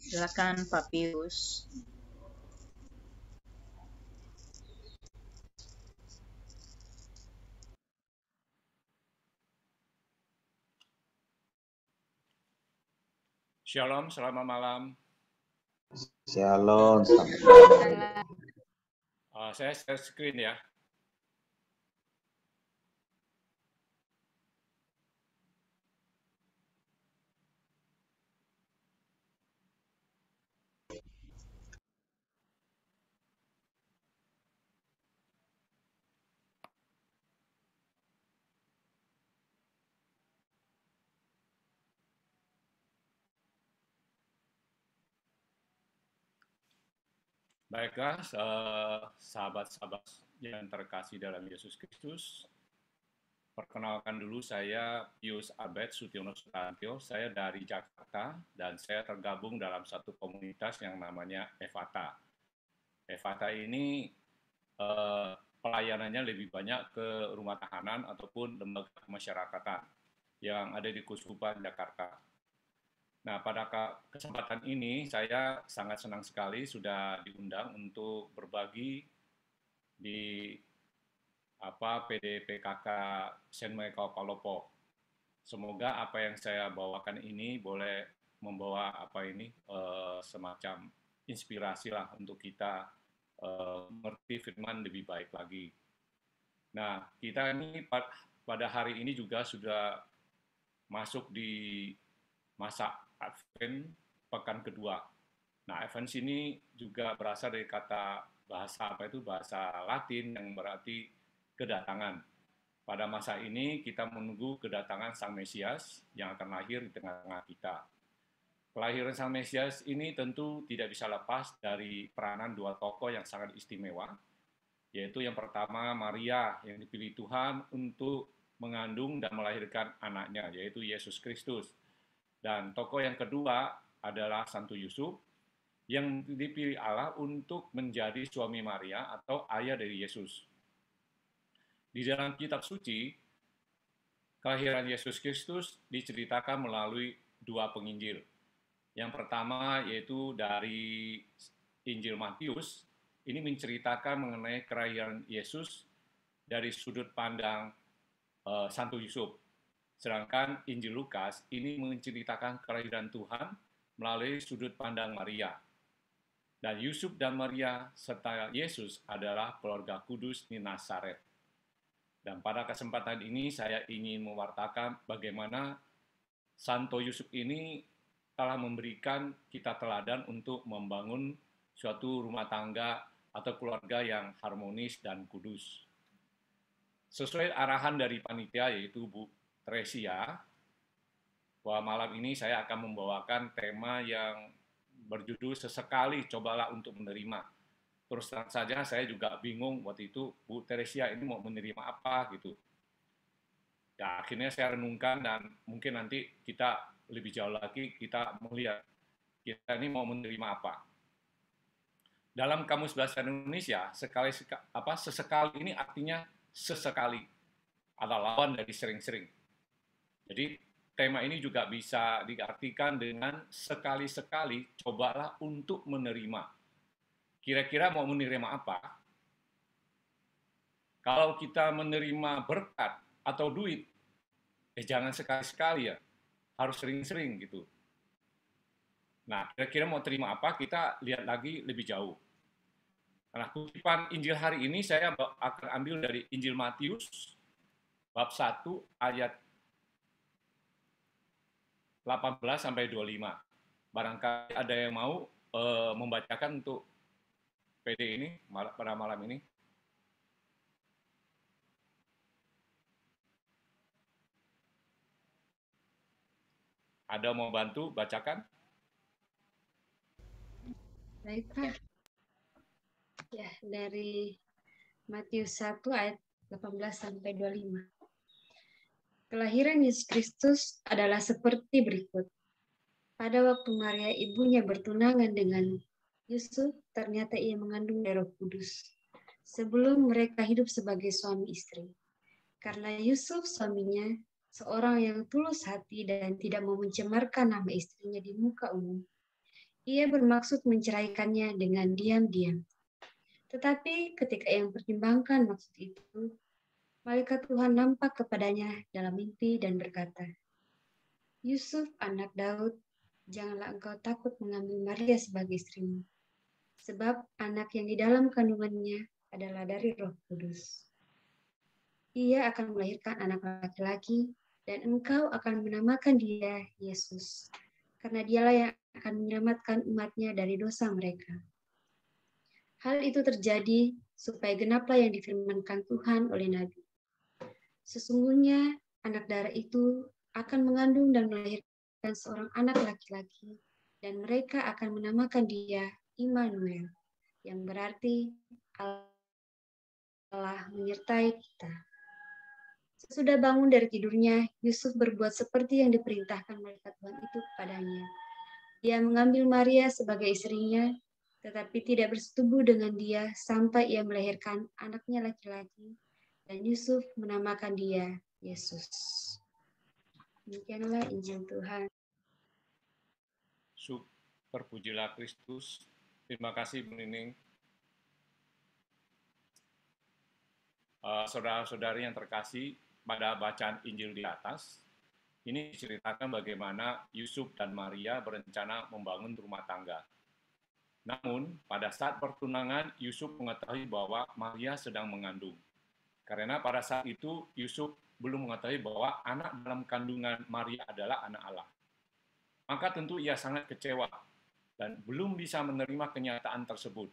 Silakan Pak Pius. Shalom, selamat malam. Shalom, selamat malam. Saya share screen ya. Baiklah, sahabat-sahabat yang terkasih dalam Yesus Kristus. Perkenalkan dulu, saya Pius Abed Sutiono Sutantio, saya dari Jakarta, dan saya tergabung dalam satu komunitas yang namanya Evata. Evata ini pelayanannya lebih banyak ke rumah tahanan ataupun lembaga kemasyarakatan yang ada di Kuskupan Jakarta. Nah, pada kesempatan ini saya sangat senang sekali sudah diundang untuk berbagi di PDPKK Senmai Kalopo. Semoga apa yang saya bawakan ini boleh membawa semacam inspirasi lah untuk kita mengerti firman lebih baik lagi. Nah, kita ini pada hari ini juga sudah masuk di masa Advent pekan kedua. Nah, Advent ini juga berasal dari kata bahasa Latin yang berarti kedatangan. Pada masa ini kita menunggu kedatangan Sang Mesias yang akan lahir di tengah-tengah kita. Kelahiran Sang Mesias ini tentu tidak bisa lepas dari peranan dua tokoh yang sangat istimewa, yaitu yang pertama Maria yang dipilih Tuhan untuk mengandung dan melahirkan anaknya, yaitu Yesus Kristus. Dan tokoh yang kedua adalah Santo Yusuf yang dipilih Allah untuk menjadi suami Maria atau ayah dari Yesus. Di dalam kitab suci, kelahiran Yesus Kristus diceritakan melalui dua penginjil. Yang pertama yaitu dari Injil Matius, ini menceritakan mengenai kelahiran Yesus dari sudut pandang Santo Yusuf. Sedangkan Injil Lukas ini menceritakan kelahiran Tuhan melalui sudut pandang Maria. Dan Yusuf dan Maria serta Yesus adalah keluarga kudus di Nazaret. Dan pada kesempatan ini saya ingin mewartakan bagaimana Santo Yusuf ini telah memberikan kita teladan untuk membangun suatu rumah tangga atau keluarga yang harmonis dan kudus. Sesuai arahan dari panitia yaitu Bu Tresia, bahwa malam ini saya akan membawakan tema yang berjudul Sesekali Cobalah Untuk Menerima. Terus terang saja saya juga bingung waktu itu Bu Tresia ini mau menerima apa gitu. Ya akhirnya saya renungkan dan mungkin nanti kita lebih jauh lagi kita melihat kita ini mau menerima apa. Dalam Kamus Bahasa Indonesia, sesekali ini artinya sesekali atau lawan dari sering-sering. Jadi tema ini juga bisa diartikan dengan sekali-sekali cobalah untuk menerima. Kira-kira mau menerima apa? Kalau kita menerima berkat atau duit, jangan sekali-sekali ya, harus sering-sering gitu. Nah, kira-kira mau terima apa? Kita lihat lagi lebih jauh. Nah, kutipan Injil hari ini saya akan ambil dari Injil Matius, bab 1 ayat 18-25. Barangkali ada yang mau membacakan untuk PD ini pada malam ini. Ada mau bantu bacakan? Baik, Pak. Ya, dari Matius 1 ayat 18-25. Kelahiran Yesus Kristus adalah seperti berikut. Pada waktu Maria ibunya bertunangan dengan Yusuf, ternyata ia mengandung dari Roh Kudus. Sebelum mereka hidup sebagai suami istri. Karena Yusuf suaminya seorang yang tulus hati dan tidak mau mencemarkan nama istrinya di muka umum. Ia bermaksud menceraikannya dengan diam-diam. Tetapi ketika ia mempertimbangkan maksud itu, malaikat Tuhan nampak kepadanya dalam mimpi dan berkata, Yusuf, anak Daud, janganlah engkau takut mengambil Maria sebagai istrimu, sebab anak yang di dalam kandungannya adalah dari Roh Kudus. Ia akan melahirkan anak laki-laki, dan engkau akan menamakan dia Yesus, karena dialah yang akan menyelamatkan umatnya dari dosa mereka. Hal itu terjadi supaya genaplah yang difirmankan Tuhan oleh Nabi. Sesungguhnya anak darah itu akan mengandung dan melahirkan seorang anak laki-laki, dan mereka akan menamakan dia Immanuel, yang berarti Allah menyertai kita. Sesudah bangun dari tidurnya, Yusuf berbuat seperti yang diperintahkan malaikat Tuhan itu kepadanya. Dia mengambil Maria sebagai istrinya, tetapi tidak bersetubuh dengan dia sampai ia melahirkan anaknya laki-laki, dan Yusuf menamakan dia Yesus. Demikianlah Injil Tuhan. Terpujilah Kristus. Terima kasih, Bu Nining. Saudara-saudari yang terkasih, pada bacaan Injil di atas, ini diceritakan bagaimana Yusuf dan Maria berencana membangun rumah tangga. Namun, pada saat pertunangan, Yusuf mengetahui bahwa Maria sedang mengandung. Karena pada saat itu, Yusuf belum mengetahui bahwa anak dalam kandungan Maria adalah anak Allah. Maka tentu ia sangat kecewa dan belum bisa menerima kenyataan tersebut.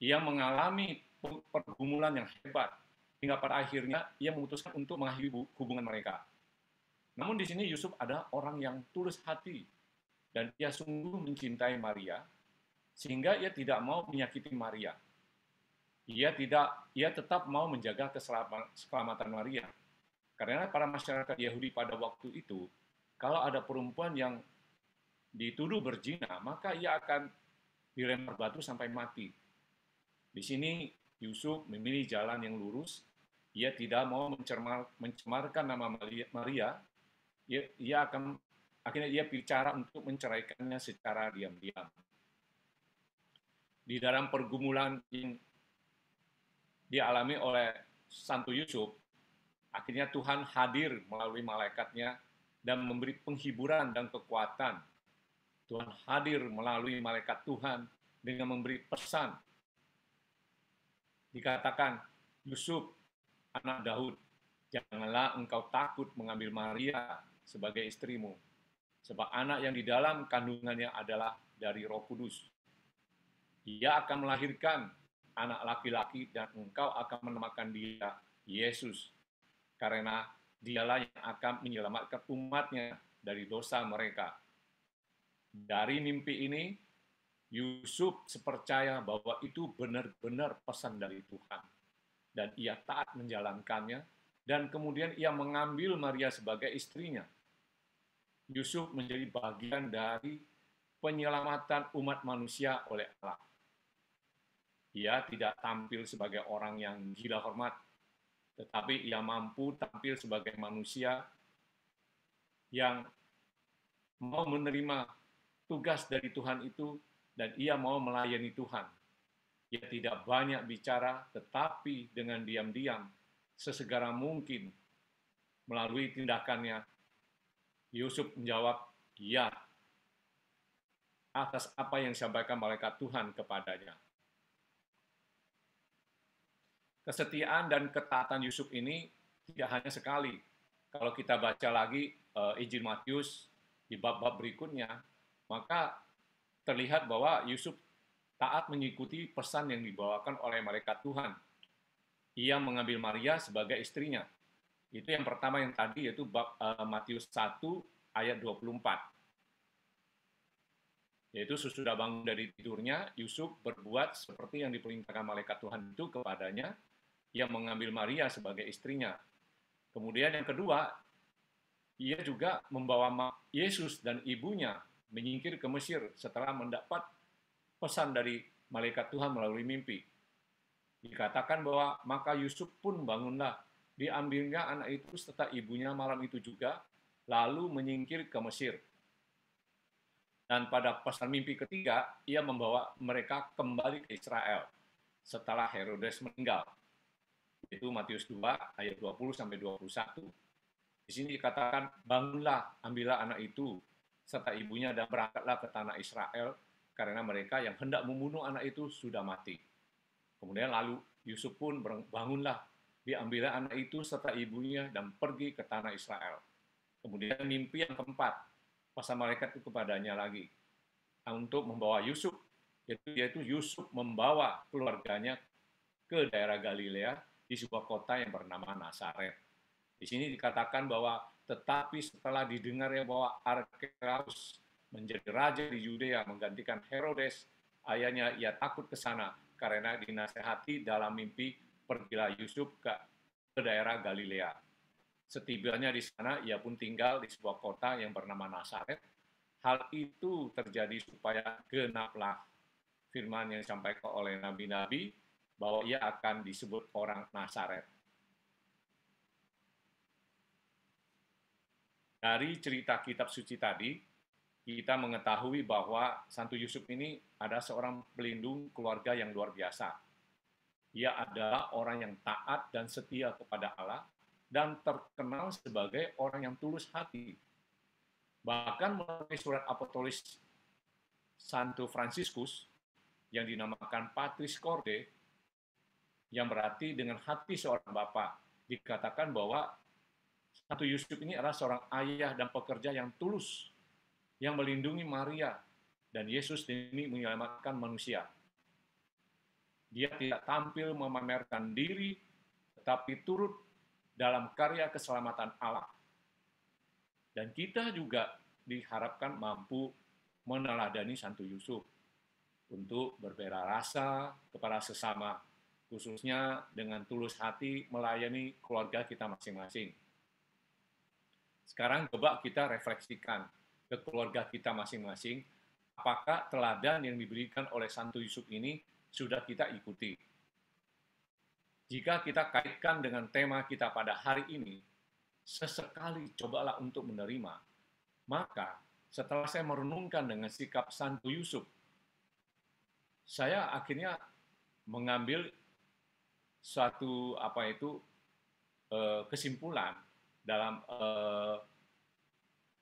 Ia mengalami pergumulan yang hebat, hingga pada akhirnya ia memutuskan untuk mengakhiri hubungan mereka. Namun di sini Yusuf adalah orang yang tulus hati, dan ia sungguh mencintai Maria, sehingga ia tidak mau menyakiti Maria. Ia tetap mau menjaga keselamatan Maria. Karena para masyarakat Yahudi pada waktu itu, kalau ada perempuan yang dituduh berzina, maka ia akan dilempar batu sampai mati. Di sini Yusuf memilih jalan yang lurus. Ia tidak mau mencemarkan nama Maria. Akhirnya ia bicara untuk menceraikannya secara diam-diam. Di dalam pergumulan yang dialami oleh Santo Yusuf, akhirnya Tuhan hadir melalui malaikatnya dan memberi penghiburan dan kekuatan. Tuhan hadir melalui malaikat Tuhan dengan memberi pesan. Dikatakan, Yusuf, anak Daud, janganlah engkau takut mengambil Maria sebagai istrimu, sebab anak yang di dalam kandungannya adalah dari Roh Kudus. Ia akan melahirkan anak laki-laki dan engkau akan menamakan dia Yesus, karena dialah yang akan menyelamatkan umatnya dari dosa mereka. Dari mimpi ini, Yusuf percaya bahwa itu benar-benar pesan dari Tuhan. Dan ia taat menjalankannya, dan kemudian ia mengambil Maria sebagai istrinya. Yusuf menjadi bagian dari penyelamatan umat manusia oleh Allah. Ia tidak tampil sebagai orang yang gila hormat, tetapi ia mampu tampil sebagai manusia yang mau menerima tugas dari Tuhan itu, dan ia mau melayani Tuhan. Ia tidak banyak bicara, tetapi dengan diam-diam, sesegera mungkin, melalui tindakannya, Yusuf menjawab, ya, atas apa yang disampaikan malaikat Tuhan kepadanya. Kesetiaan dan ketaatan Yusuf ini tidak hanya sekali. Kalau kita baca lagi Injil Matius di bab-bab berikutnya, maka terlihat bahwa Yusuf taat mengikuti pesan yang dibawakan oleh malaikat Tuhan. Ia mengambil Maria sebagai istrinya. Itu yang pertama yang tadi, yaitu Matius 1 ayat 24. Yaitu sesudah bangun dari tidurnya, Yusuf berbuat seperti yang diperintahkan malaikat Tuhan itu kepadanya. Ia mengambil Maria sebagai istrinya. Kemudian yang kedua, ia juga membawa Yesus dan ibunya menyingkir ke Mesir setelah mendapat pesan dari malaikat Tuhan melalui mimpi. Dikatakan bahwa maka Yusuf pun bangunlah, diambilnya anak itu serta ibunya malam itu juga, lalu menyingkir ke Mesir. Dan pada pasal mimpi ketiga, ia membawa mereka kembali ke Israel setelah Herodes meninggal. Itu Matius 2 ayat 20 sampai 21. Di sini dikatakan, bangunlah, ambillah anak itu serta ibunya dan berangkatlah ke tanah Israel karena mereka yang hendak membunuh anak itu sudah mati. Kemudian lalu Yusuf pun bangunlah, diambillah anak itu serta ibunya dan pergi ke tanah Israel. Kemudian mimpi yang keempat, pasal malaikat itu kepadanya lagi untuk membawa Yusuf, yaitu Yusuf membawa keluarganya ke daerah Galilea di sebuah kota yang bernama Nazaret. Di sini dikatakan bahwa tetapi setelah didengarnya bahwa Archelaus menjadi raja di Yudea menggantikan Herodes, ayahnya ia takut ke sana karena dinasehati dalam mimpi, pergilah Yusuf ke daerah Galilea. Setibanya di sana, ia pun tinggal di sebuah kota yang bernama Nazaret. Hal itu terjadi supaya genaplah firman yang disampaikan oleh nabi-nabi bahwa ia akan disebut orang Nazaret. Dari cerita kitab suci tadi, kita mengetahui bahwa Santo Yusuf ini ada seorang pelindung keluarga yang luar biasa. Ia adalah orang yang taat dan setia kepada Allah dan terkenal sebagai orang yang tulus hati. Bahkan melalui surat apostolis Santo Fransiskus yang dinamakan Patris Corde, yang berarti dengan hati seorang bapa, dikatakan bahwa Santo Yusuf ini adalah seorang ayah dan pekerja yang tulus, yang melindungi Maria dan Yesus demi menyelamatkan manusia. Dia tidak tampil memamerkan diri, tetapi turut dalam karya keselamatan Allah. Dan kita juga diharapkan mampu meneladani Santo Yusuf untuk berbela rasa kepada sesama, khususnya dengan tulus hati melayani keluarga kita masing-masing. Sekarang coba kita refleksikan ke keluarga kita masing-masing, apakah teladan yang diberikan oleh Santo Yusuf ini sudah kita ikuti. Jika kita kaitkan dengan tema kita pada hari ini, sesekali cobalah untuk menerima. Maka setelah saya merenungkan dengan sikap Santo Yusuf, saya akhirnya mengambil suatu kesimpulan dalam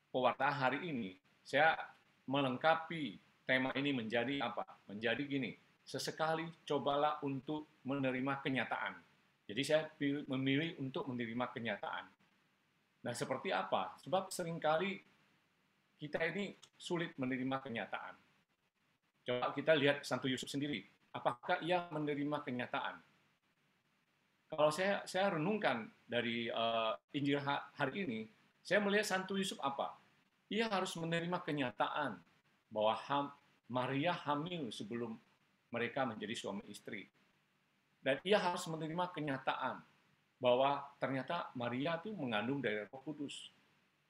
pewartaan hari ini. Saya melengkapi tema ini menjadi apa? Menjadi gini, sesekali cobalah untuk menerima kenyataan. Jadi saya memilih untuk menerima kenyataan. Nah, seperti apa? Sebab seringkali kita ini sulit menerima kenyataan. Coba kita lihat Santo Yusuf sendiri. Apakah ia menerima kenyataan? Kalau saya renungkan dari Injil hari ini, saya melihat Santo Yusuf apa? Ia harus menerima kenyataan bahwa Maria hamil sebelum mereka menjadi suami istri. Dan ia harus menerima kenyataan bahwa ternyata Maria itu mengandung dari Roh Kudus.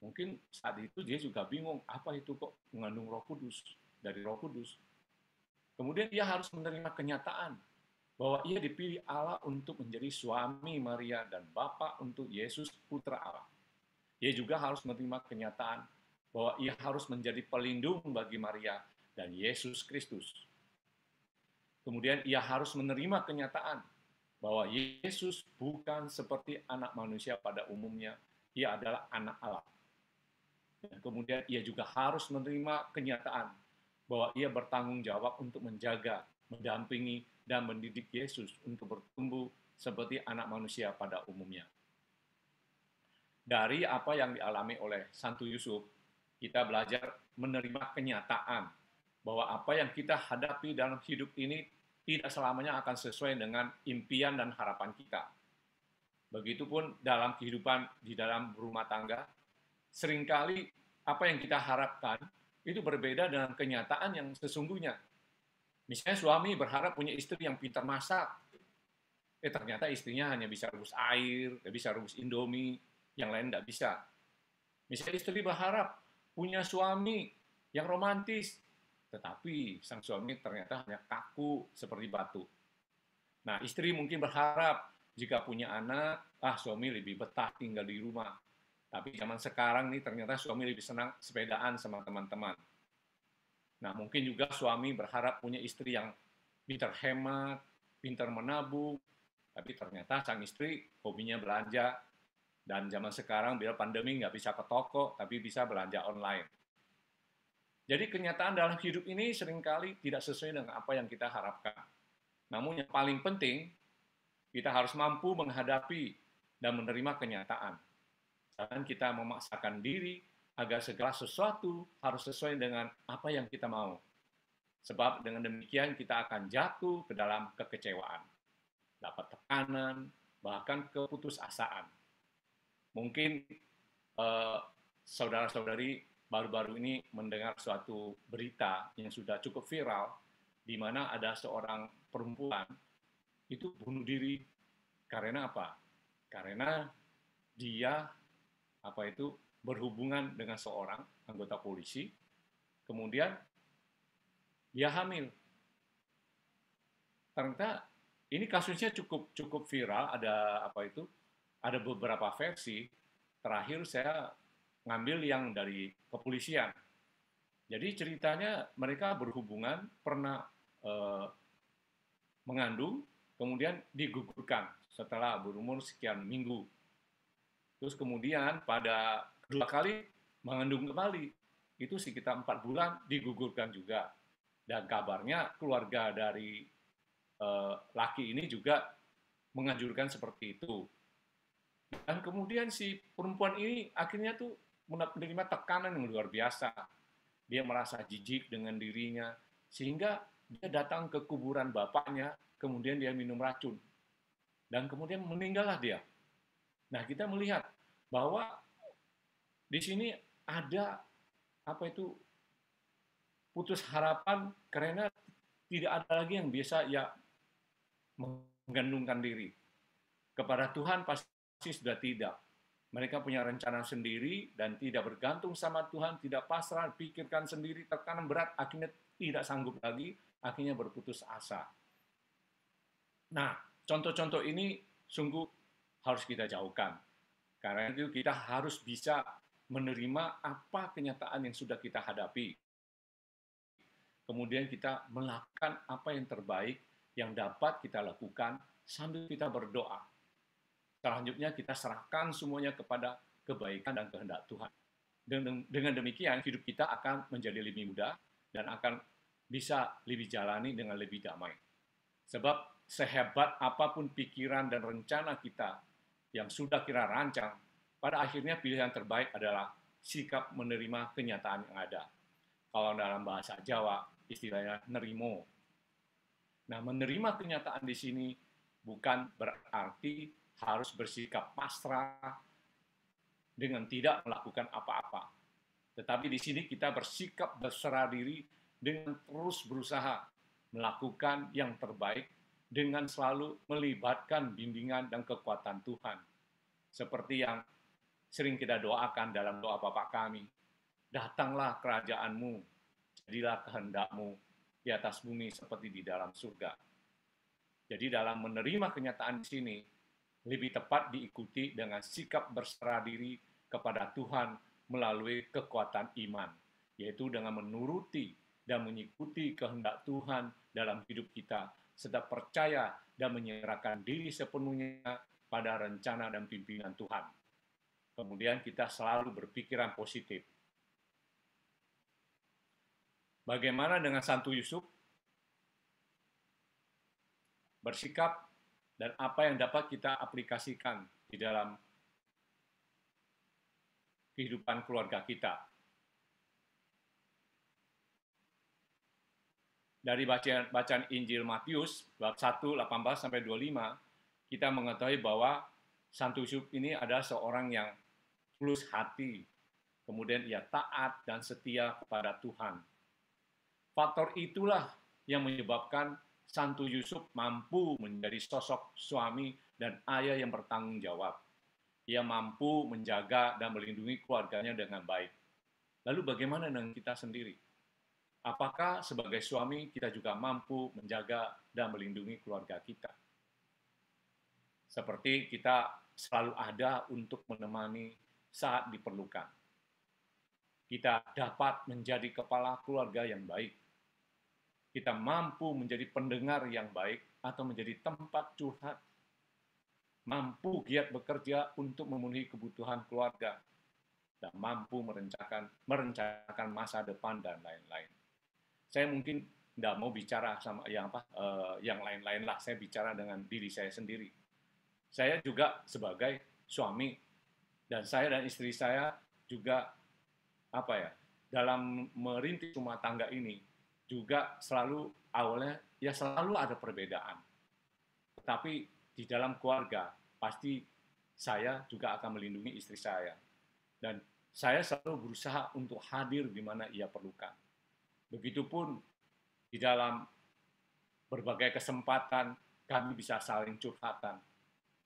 Mungkin saat itu dia juga bingung, apa itu kok mengandung Roh Kudus, dari Roh Kudus. Kemudian ia harus menerima kenyataan bahwa ia dipilih Allah untuk menjadi suami Maria dan bapa untuk Yesus Putra Allah. Ia juga harus menerima kenyataan bahwa ia harus menjadi pelindung bagi Maria dan Yesus Kristus. Kemudian ia harus menerima kenyataan bahwa Yesus bukan seperti anak manusia pada umumnya, ia adalah anak Allah. Dan kemudian ia juga harus menerima kenyataan bahwa ia bertanggung jawab untuk menjaga, mendampingi, dan mendidik Yesus untuk bertumbuh seperti anak manusia pada umumnya. Dari apa yang dialami oleh Santo Yusuf, kita belajar menerima kenyataan bahwa apa yang kita hadapi dalam hidup ini tidak selamanya akan sesuai dengan impian dan harapan kita. Begitupun dalam kehidupan di dalam rumah tangga, seringkali apa yang kita harapkan itu berbeda dengan kenyataan yang sesungguhnya. Misalnya suami berharap punya istri yang pintar masak, ternyata istrinya hanya bisa rebus air, bisa rebus Indomie, yang lain tidak bisa. Misalnya istri berharap punya suami yang romantis, tetapi sang suami ternyata hanya kaku seperti batu. Nah, istri mungkin berharap jika punya anak, suami lebih betah tinggal di rumah. Tapi zaman sekarang nih ternyata suami lebih senang sepedaan sama teman-teman. Nah, mungkin juga suami berharap punya istri yang pintar hemat, pintar menabung, tapi ternyata sang istri hobinya belanja, dan zaman sekarang biar pandemi nggak bisa ke toko, tapi bisa belanja online. Jadi kenyataan dalam hidup ini seringkali tidak sesuai dengan apa yang kita harapkan. Namun yang paling penting, kita harus mampu menghadapi dan menerima kenyataan. Jangan kita memaksakan diri agar segala sesuatu harus sesuai dengan apa yang kita mau. Sebab dengan demikian kita akan jatuh ke dalam kekecewaan, dapat tekanan, bahkan keputusasaan. Mungkin saudara-saudari baru-baru ini mendengar suatu berita yang sudah cukup viral, di mana ada seorang perempuan itu bunuh diri karena apa? Karena dia berhubungan dengan seorang anggota polisi, kemudian dia hamil. Ternyata ini kasusnya cukup viral, ada beberapa versi. Terakhir saya ngambil yang dari kepolisian. Jadi ceritanya mereka berhubungan, pernah mengandung, kemudian digugurkan setelah berumur sekian minggu. Terus kemudian pada kedua kali mengandung kembali, itu sekitar 4 bulan digugurkan juga. Dan kabarnya keluarga dari laki ini juga menganjurkan seperti itu. Dan kemudian si perempuan ini akhirnya tuh menerima tekanan yang luar biasa. Dia merasa jijik dengan dirinya, sehingga dia datang ke kuburan bapaknya, kemudian dia minum racun. Dan kemudian meninggallah dia. Nah, kita melihat bahwa di sini ada putus harapan karena tidak ada lagi yang bisa menggantungkan diri. Kepada Tuhan pasti sudah tidak. Mereka punya rencana sendiri dan tidak bergantung sama Tuhan, tidak pasrah, pikirkan sendiri, tekanan berat, akhirnya tidak sanggup lagi, akhirnya berputus asa. Nah, contoh-contoh ini sungguh harus kita jauhkan. Karena itu kita harus bisa menerima apa kenyataan yang sudah kita hadapi. Kemudian kita melakukan apa yang terbaik yang dapat kita lakukan sambil kita berdoa. Selanjutnya kita serahkan semuanya kepada kebaikan dan kehendak Tuhan. Dengan demikian hidup kita akan menjadi lebih mudah dan akan bisa lebih jalani dengan lebih damai. Sebab sehebat apapun pikiran dan rencana kita yang sudah kita rancang, pada akhirnya pilihan terbaik adalah sikap menerima kenyataan yang ada. Kalau dalam bahasa Jawa, istilahnya nerimo. Nah, menerima kenyataan di sini bukan berarti harus bersikap pasrah dengan tidak melakukan apa-apa. Tetapi di sini kita bersikap berserah diri dengan terus berusaha melakukan yang terbaik dengan selalu melibatkan bimbingan dan kekuatan Tuhan. Seperti yang sering kita doakan dalam doa Bapa kami, datanglah kerajaan-Mu, jadilah kehendak-Mu di atas bumi seperti di dalam surga. Jadi dalam menerima kenyataan di sini, lebih tepat diikuti dengan sikap berserah diri kepada Tuhan melalui kekuatan iman, yaitu dengan menuruti dan mengikuti kehendak Tuhan dalam hidup kita, serta percaya dan menyerahkan diri sepenuhnya pada rencana dan pimpinan Tuhan. Kemudian kita selalu berpikiran positif. Bagaimana dengan Santo Yusuf? Bersikap dan apa yang dapat kita aplikasikan di dalam kehidupan keluarga kita. Dari bacaan Injil Matius, bab 1, 18-25, kita mengetahui bahwa Santo Yusuf ini adalah seorang yang tulus hati, kemudian ia taat dan setia kepada Tuhan. Faktor itulah yang menyebabkan Santo Yusuf mampu menjadi sosok suami dan ayah yang bertanggung jawab. Ia mampu menjaga dan melindungi keluarganya dengan baik. Lalu bagaimana dengan kita sendiri? Apakah sebagai suami kita juga mampu menjaga dan melindungi keluarga kita? Seperti kita selalu ada untuk menemani saat diperlukan. kita dapat menjadi kepala keluarga yang baik. Kita mampu menjadi pendengar yang baik atau menjadi tempat curhat. Mampu giat bekerja untuk memenuhi kebutuhan keluarga dan mampu merencanakan masa depan dan lain-lain. Saya mungkin tidak mau bicara sama yang lain-lain lah. Saya bicara dengan diri saya sendiri. Saya juga sebagai suami dan saya dan istri saya juga dalam merintis rumah tangga ini juga selalu awalnya ya selalu ada perbedaan. Tetapi di dalam keluarga pasti saya juga akan melindungi istri saya dan saya selalu berusaha untuk hadir di mana ia perlukan. Begitupun di dalam berbagai kesempatan kami bisa saling curhatan.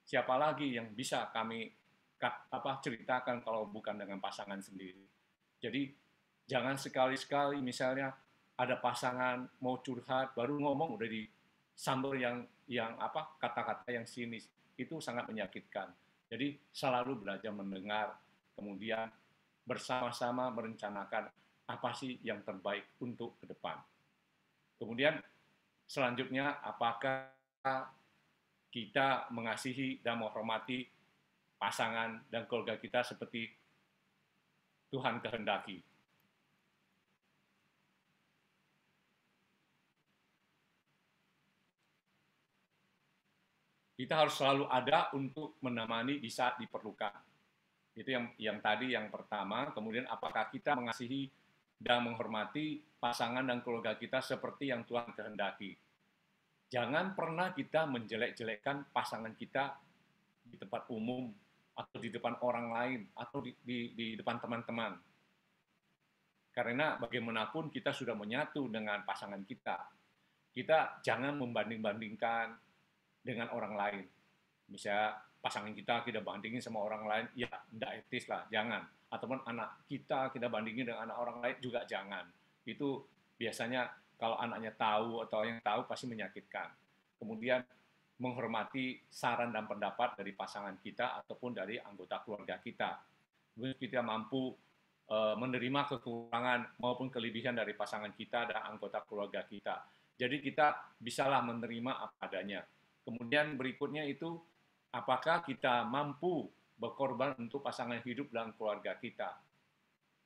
Siapa lagi yang bisa kami ceritakan kalau bukan dengan pasangan sendiri. Jadi jangan sekali-sekali misalnya ada pasangan mau curhat baru ngomong udah disamber yang kata-kata yang sinis. Itu sangat menyakitkan. Jadi selalu belajar mendengar, kemudian bersama-sama merencanakan apa sih yang terbaik untuk ke depan. Kemudian selanjutnya apakah kita mengasihi dan menghormati pasangan dan keluarga kita seperti Tuhan kehendaki. Kita harus selalu ada untuk menemani di saat diperlukan. Itu yang tadi yang pertama. Kemudian apakah kita mengasihi dan menghormati pasangan dan keluarga kita seperti yang Tuhan kehendaki. Jangan pernah kita menjelek-jelekkan pasangan kita di tempat umum atau di depan orang lain atau di depan teman-teman. Karena bagaimanapun kita sudah menyatu dengan pasangan kita. Kita jangan membanding-bandingkan dengan orang lain. Misalnya pasangan kita bandingin sama orang lain, ya tidak etis lah, jangan. Ataupun anak kita bandingin dengan anak orang lain juga jangan. Itu biasanya kalau anaknya tahu atau yang tahu pasti menyakitkan. Kemudian menghormati saran dan pendapat dari pasangan kita ataupun dari anggota keluarga kita. Kemudian kita mampu menerima kekurangan maupun kelebihan dari pasangan kita dan anggota keluarga kita. Jadi kita bisalah menerima apa adanya. Kemudian berikutnya itu, apakah kita mampu berkorban untuk pasangan hidup dan keluarga kita.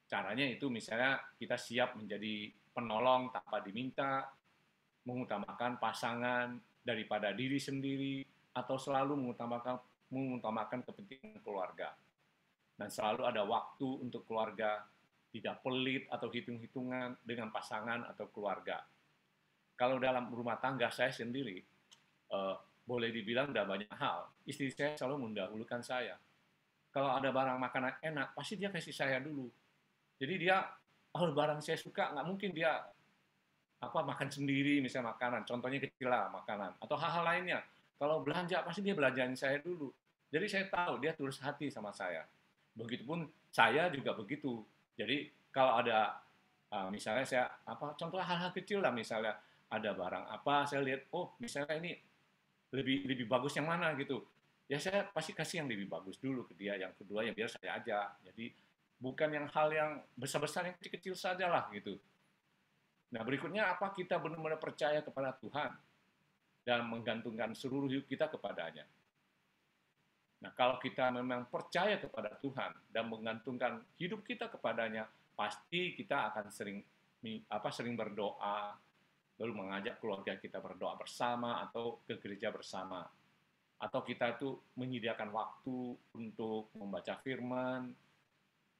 Caranya itu misalnya kita siap menjadi penolong tanpa diminta, mengutamakan pasangan daripada diri sendiri, atau selalu mengutamakan kepentingan keluarga. Dan selalu ada waktu untuk keluarga, tidak pelit atau hitung-hitungan dengan pasangan atau keluarga. Kalau dalam rumah tangga saya sendiri, boleh dibilang udah banyak hal, istri saya selalu mendahulukan saya. Kalau ada barang makanan enak, pasti dia kasih saya dulu. Jadi dia, barang saya suka, nggak mungkin dia makan sendiri, misalnya makanan, contohnya kecil lah makanan, atau hal-hal lainnya. Kalau belanja, pasti dia belanjain saya dulu. Jadi saya tahu dia tulus hati sama saya. Begitupun saya juga begitu. Jadi kalau ada, misalnya saya, contoh hal-hal kecil lah, misalnya ada barang saya lihat, misalnya ini lebih bagus yang mana gitu. Ya saya pasti kasih yang lebih bagus dulu ke dia, yang kedua ya biar saya aja. Jadi bukan yang hal yang besar-besar, yang kecil-kecil saja lah gitu. Nah berikutnya apa kita benar-benar percaya kepada Tuhan dan menggantungkan seluruh hidup kita kepadanya. Nah kalau kita memang percaya kepada Tuhan dan menggantungkan hidup kita kepadanya, pasti kita akan sering berdoa, lalu mengajak keluarga kita berdoa bersama atau ke gereja bersama. Atau kita itu menyediakan waktu untuk membaca firman,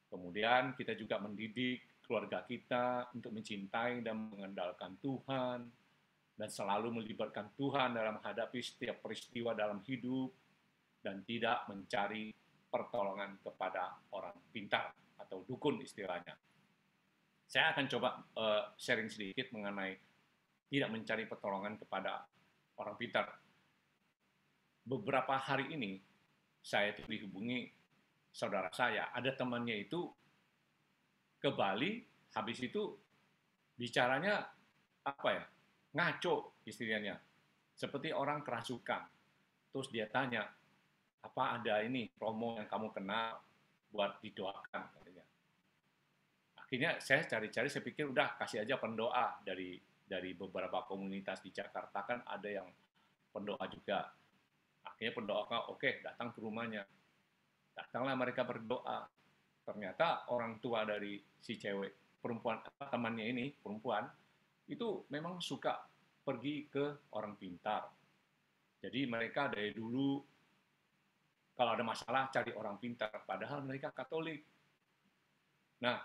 kemudian kita juga mendidik keluarga kita untuk mencintai dan mengandalkan Tuhan, dan selalu melibatkan Tuhan dalam menghadapi setiap peristiwa dalam hidup, dan tidak mencari pertolongan kepada orang pintar atau dukun istilahnya. Saya akan coba sharing sedikit mengenai tidak mencari pertolongan kepada orang pintar. Beberapa hari ini, saya itu dihubungi saudara saya. Ada temannya itu ke Bali, habis itu bicaranya ngaco istilahnya. Seperti orang kerasukan. Terus dia tanya, apa ada ini promo yang kamu kenal buat didoakan? Katanya. akhirnya saya cari-cari, saya pikir udah kasih aja pendoa dari beberapa komunitas di Jakarta, kan ada yang pendoa juga. Akhirnya pendoa, oke, datang ke rumahnya. Datanglah mereka berdoa. Ternyata orang tua dari si cewek perempuan, temannya ini perempuan, itu memang suka pergi ke orang pintar. Jadi mereka dari dulu kalau ada masalah cari orang pintar, padahal mereka Katolik. Nah,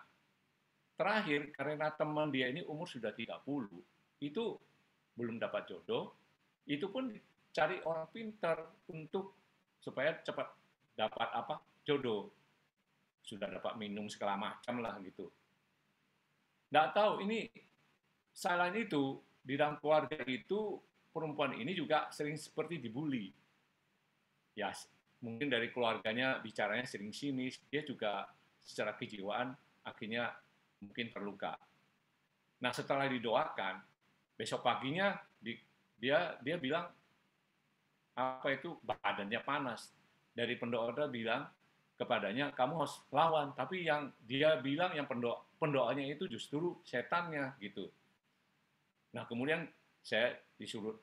terakhir karena teman dia ini umur sudah 30, itu belum dapat jodoh, itu pun cari orang pintar untuk supaya cepat dapat jodoh. Sudah dapat minum segala macam lah gitu. Nggak tahu ini selain itu di dalam keluarga itu perempuan ini juga sering seperti dibully. Ya mungkin dari keluarganya bicaranya sering sinis, dia juga secara kejiwaan akhirnya mungkin terluka. Nah setelah didoakan, besok paginya dia bilang badannya panas. Dari pendoa bilang kepadanya, kamu harus lawan. Tapi yang dia bilang yang pendoanya itu justru setannya gitu. Nah kemudian saya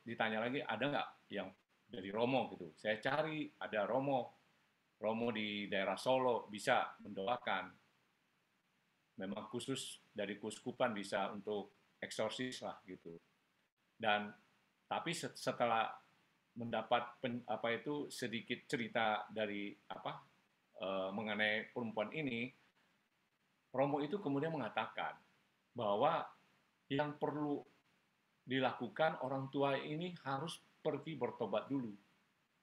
ditanya lagi, ada nggak yang dari Romo gitu. Saya cari, ada Romo di daerah Solo bisa mendoakan. Memang khusus dari Kuskupan bisa untuk eksorsis lah gitu. Dan tapi setelah mendapat sedikit cerita dari mengenai perempuan ini, Romo itu kemudian mengatakan bahwa yang perlu dilakukan orang tua ini harus pergi bertobat dulu,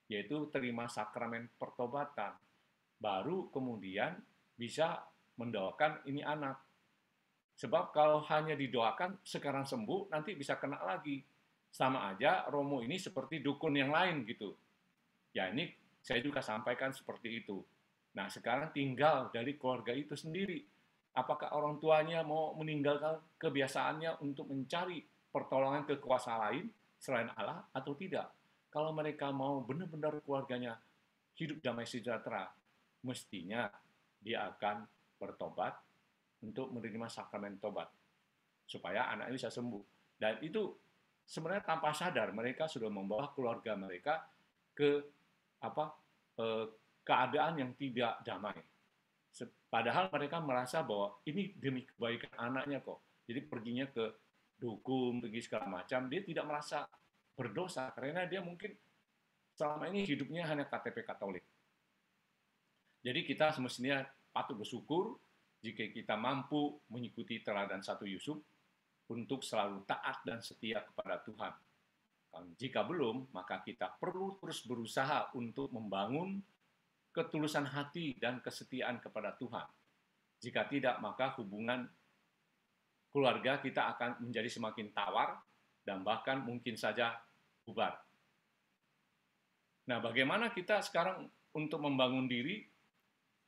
yaitu terima sakramen pertobatan, baru kemudian bisa mendoakan ini anak. Sebab kalau hanya didoakan sekarang sembuh, nanti bisa kena lagi. Sama aja Romo ini seperti dukun yang lain gitu. Ya ini saya juga sampaikan seperti itu. Nah sekarang tinggal dari keluarga itu sendiri. Apakah orang tuanya mau meninggalkan kebiasaannya untuk mencari pertolongan ke kuasa lain selain Allah atau tidak? Kalau mereka mau benar-benar keluarganya hidup damai sejahtera, mestinya dia akan bertobat untuk menerima sakramen tobat supaya anaknya bisa sembuh. Dan itu sebenarnya tanpa sadar mereka sudah membawa keluarga mereka ke keadaan yang tidak damai. Padahal mereka merasa bahwa ini demi kebaikan anaknya kok. Jadi perginya ke dukun, pergi segala macam, dia tidak merasa berdosa karena dia mungkin selama ini hidupnya hanya KTP Katolik. Jadi kita semestinya patut bersyukur jika kita mampu mengikuti teladan Satu Yusuf untuk selalu taat dan setia kepada Tuhan. Jika belum, maka kita perlu terus berusaha untuk membangun ketulusan hati dan kesetiaan kepada Tuhan. Jika tidak, maka hubungan keluarga kita akan menjadi semakin tawar dan bahkan mungkin saja bubar. Nah, bagaimana kita sekarang untuk membangun diri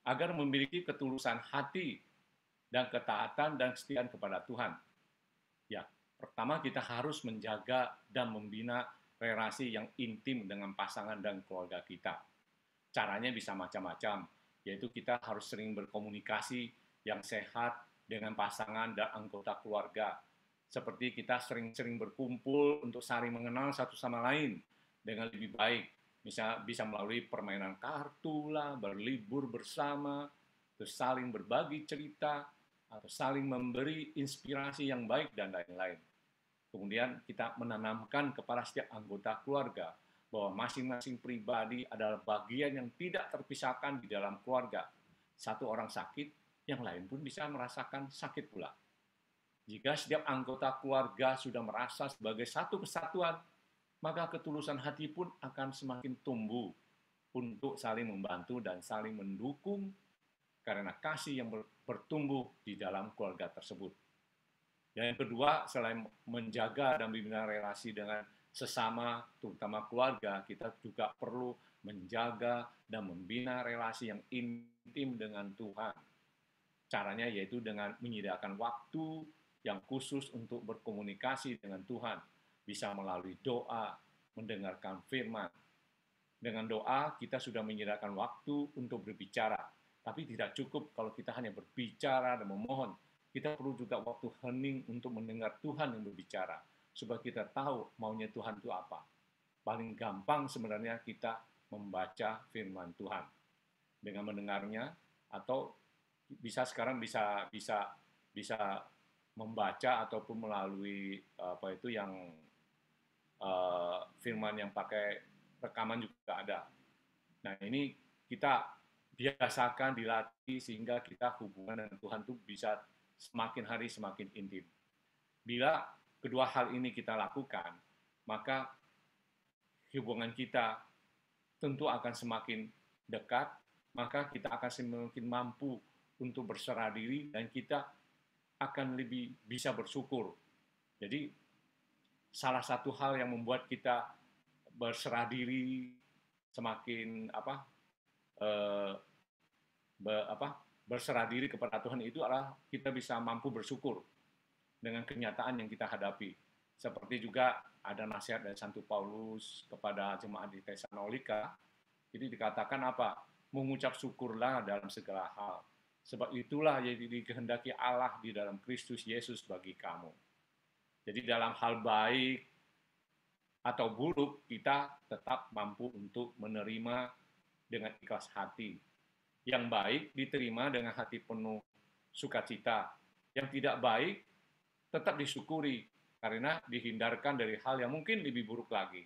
agar memiliki ketulusan hati dan ketaatan dan kesetiaan kepada Tuhan? Ya, pertama kita harus menjaga dan membina relasi yang intim dengan pasangan dan keluarga kita. Caranya bisa macam-macam, yaitu kita harus sering berkomunikasi yang sehat dengan pasangan dan anggota keluarga. Seperti kita sering-sering berkumpul untuk saling mengenal satu sama lain dengan lebih baik. Misalnya bisa melalui permainan kartu lah, berlibur bersama, terus saling berbagi cerita, atau saling memberi inspirasi yang baik dan lain-lain. Kemudian kita menanamkan kepada setiap anggota keluarga bahwa masing-masing pribadi adalah bagian yang tidak terpisahkan di dalam keluarga. Satu orang sakit, yang lain pun bisa merasakan sakit pula. Jika setiap anggota keluarga sudah merasa sebagai satu kesatuan, maka ketulusan hati pun akan semakin tumbuh untuk saling membantu dan saling mendukung karena kasih yang bertumbuh di dalam keluarga tersebut. Dan yang kedua, selain menjaga dan membina relasi dengan sesama, terutama keluarga, kita juga perlu menjaga dan membina relasi yang intim dengan Tuhan. Caranya yaitu dengan menyediakan waktu yang khusus untuk berkomunikasi dengan Tuhan, bisa melalui doa, mendengarkan firman. Dengan doa, kita sudah menyediakan waktu untuk berbicara, tapi tidak cukup kalau kita hanya berbicara dan memohon. kita perlu juga waktu hening untuk mendengar Tuhan yang berbicara, supaya kita tahu maunya Tuhan itu apa. Paling gampang sebenarnya kita membaca firman Tuhan dengan mendengarnya, atau sekarang bisa membaca ataupun melalui firman yang pakai rekaman juga ada. Nah, ini kita biasakan, dilatih, sehingga kita hubungan dengan Tuhan itu bisa semakin hari semakin intim. Bila kedua hal ini kita lakukan, maka hubungan kita tentu akan semakin dekat, maka kita akan semakin mampu untuk berserah diri, dan kita akan lebih bisa bersyukur. Jadi salah satu hal yang membuat kita berserah diri semakin berserah diri kepada Tuhan itu adalah kita bisa mampu bersyukur dengan kenyataan yang kita hadapi. Seperti juga ada nasihat dari Santo Paulus kepada jemaat di Tesalonika, jadi dikatakan apa? Mengucap syukurlah dalam segala hal, sebab itulah yang dikehendaki Allah di dalam Kristus Yesus bagi kamu. Jadi dalam hal baik atau buruk, kita tetap mampu untuk menerima dengan ikhlas hati. Yang baik diterima dengan hati penuh sukacita. Yang tidak baik tetap disyukuri, karena dihindarkan dari hal yang mungkin lebih buruk lagi.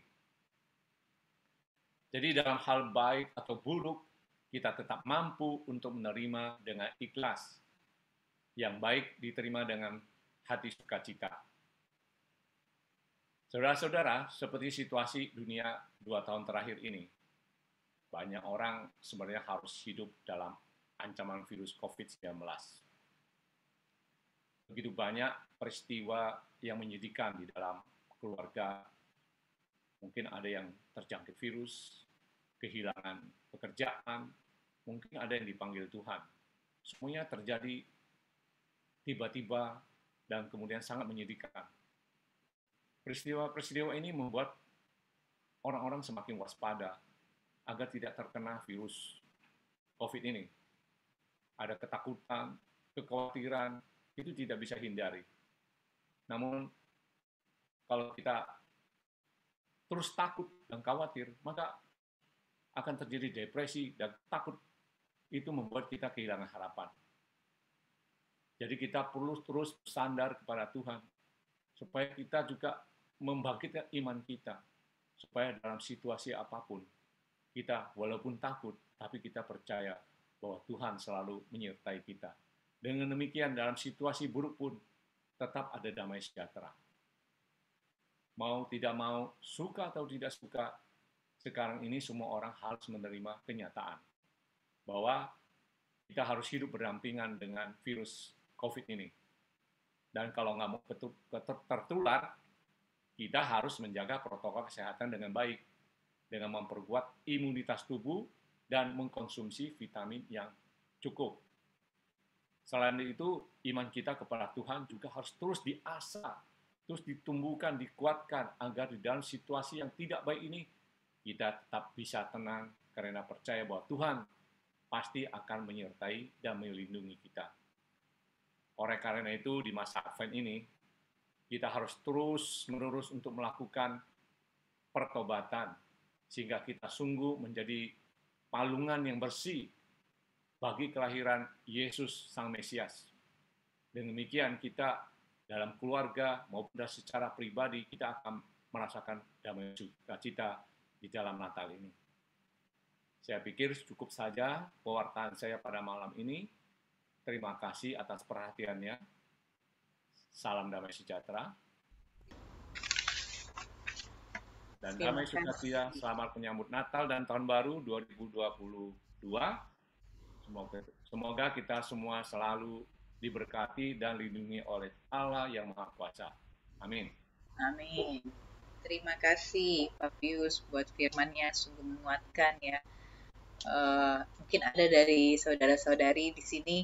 Jadi dalam hal baik atau buruk, kita tetap mampu untuk menerima dengan ikhlas. Yang baik diterima dengan hati sukacita. Saudara-saudara, seperti situasi dunia 2 tahun terakhir ini, banyak orang sebenarnya harus hidup dalam ancaman virus COVID-19. Begitu banyak peristiwa yang menyedihkan di dalam keluarga. Mungkin ada yang terjangkit virus, kehilangan pekerjaan, mungkin ada yang dipanggil Tuhan. Semuanya terjadi tiba-tiba dan kemudian sangat menyedihkan. Peristiwa-peristiwa ini membuat orang-orang semakin waspada agar tidak terkena virus COVID ini. Ada ketakutan, kekhawatiran, itu tidak bisa hindari. Namun, kalau kita terus takut dan khawatir, maka akan terjadi depresi, dan takut itu membuat kita kehilangan harapan. Jadi kita perlu terus bersandar kepada Tuhan, supaya kita juga membangkitkan iman kita, supaya dalam situasi apapun, kita walaupun takut, tapi kita percaya bahwa Tuhan selalu menyertai kita. Dengan demikian, dalam situasi buruk pun, tetap ada damai sejahtera. Mau tidak mau, suka atau tidak suka, sekarang ini semua orang harus menerima kenyataan bahwa kita harus hidup berdampingan dengan virus COVID ini. Dan kalau nggak mau tertular, kita harus menjaga protokol kesehatan dengan baik, dengan memperkuat imunitas tubuh dan mengkonsumsi vitamin yang cukup. Selain itu, iman kita kepada Tuhan juga harus terus diasah, terus ditumbuhkan, dikuatkan, agar di dalam situasi yang tidak baik ini, kita tetap bisa tenang, karena percaya bahwa Tuhan pasti akan menyertai dan melindungi kita. Oleh karena itu, di masa Advent ini, kita harus terus-menerus untuk melakukan pertobatan, sehingga kita sungguh menjadi palungan yang bersih bagi kelahiran Yesus Sang Mesias. Dengan demikian, kita dalam keluarga maupun secara pribadi, kita akan merasakan damai sukacita di dalam Natal ini. Saya pikir cukup saja pewartaan saya pada malam ini. Terima kasih atas perhatiannya. Salam damai sejahtera. Dan damai sukacita, selamat menyambut Natal dan Tahun Baru 2022. Semoga kita semua selalu diberkati dan dilindungi oleh Allah yang Maha Kuasa. Amin. Amin. Terima kasih Pak Pius buat firman-Nya, sungguh menguatkan ya. Mungkin ada dari saudara-saudari di sini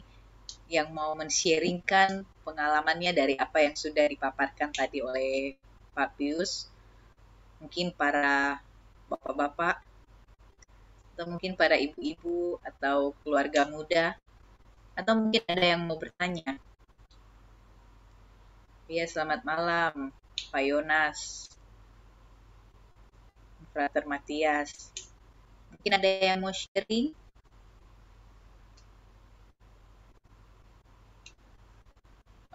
yang mau men-sharingkan pengalamannya dari apa yang sudah dipaparkan tadi oleh Pak Pius. Mungkin para bapak-bapak, atau mungkin para ibu-ibu, atau keluarga muda, atau mungkin ada yang mau bertanya. Iya, selamat malam, Pak Yonas, Frater Matias. Mungkin ada yang mau sharing?